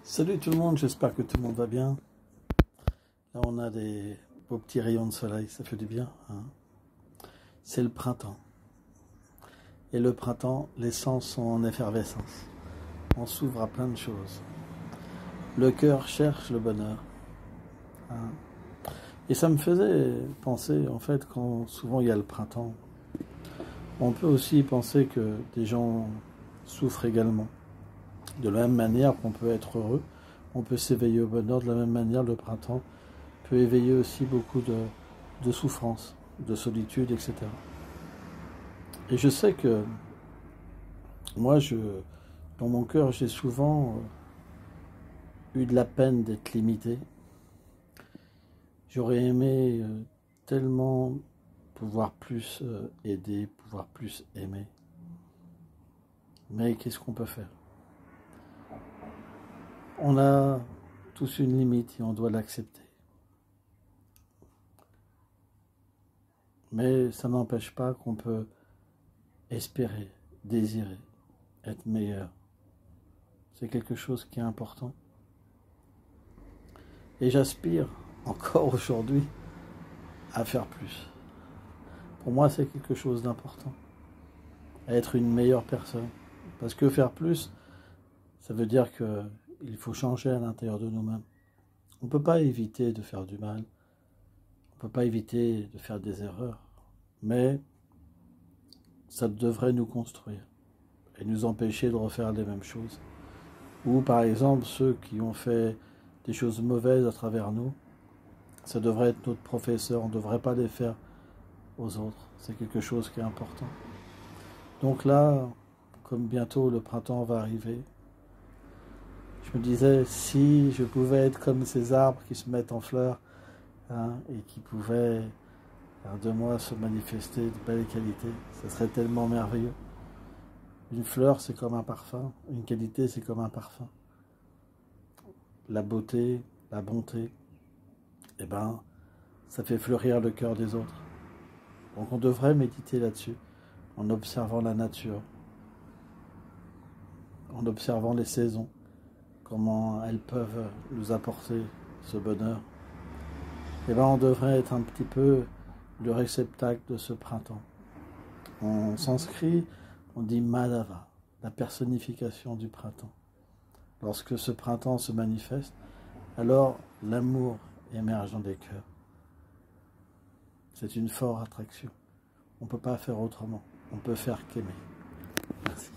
Salut tout le monde, j'espère que tout le monde va bien. Là on a des beaux petits rayons de soleil, ça fait du bien, hein. C'est le printemps. Et le printemps, les sens sont en effervescence. On s'ouvre à plein de choses. Le cœur cherche le bonheur, hein. Et ça me faisait penser, en fait, quand souvent il y a le printemps, on peut aussi penser que des gens souffrent également. De la même manière qu'on peut être heureux, on peut s'éveiller au bonheur. De la même manière, le printemps peut éveiller aussi beaucoup de souffrance, de solitude, etc. Et je sais que moi, dans mon cœur, j'ai souvent eu de la peine d'être limité. J'aurais aimé tellement pouvoir plus aider, pouvoir plus aimer. Mais qu'est-ce qu'on peut faire? On a tous une limite et on doit l'accepter. Mais ça n'empêche pas qu'on peut espérer, désirer, être meilleur. C'est quelque chose qui est important. Et j'aspire encore aujourd'hui à faire plus. Pour moi, c'est quelque chose d'important. À être une meilleure personne. Parce que faire plus, ça veut dire qu'il faut changer à l'intérieur de nous-mêmes. On ne peut pas éviter de faire du mal. On ne peut pas éviter de faire des erreurs. Mais ça devrait nous construire et nous empêcher de refaire les mêmes choses. Ou par exemple, ceux qui ont fait des choses mauvaises à travers nous, ça devrait être notre professeur, on ne devrait pas les faire aux autres. C'est quelque chose qui est important. Donc là, comme bientôt le printemps va arriver, je me disais, si je pouvais être comme ces arbres qui se mettent en fleurs, hein, et qui pouvaient faire de moi se manifester de belles qualités, ce serait tellement merveilleux. Une fleur, c'est comme un parfum. Une qualité, c'est comme un parfum. La beauté, la bonté, eh ben, ça fait fleurir le cœur des autres. Donc on devrait méditer là-dessus, en observant la nature, en observant les saisons, comment elles peuvent nous apporter ce bonheur. Eh ben, on devrait être un petit peu le réceptacle de ce printemps. En sanskrit, on dit Madhava, la personnification du printemps. Lorsque ce printemps se manifeste, alors l'amour émerge dans les cœurs. C'est une forte attraction. On ne peut pas faire autrement. On peut faire qu'aimer. Merci.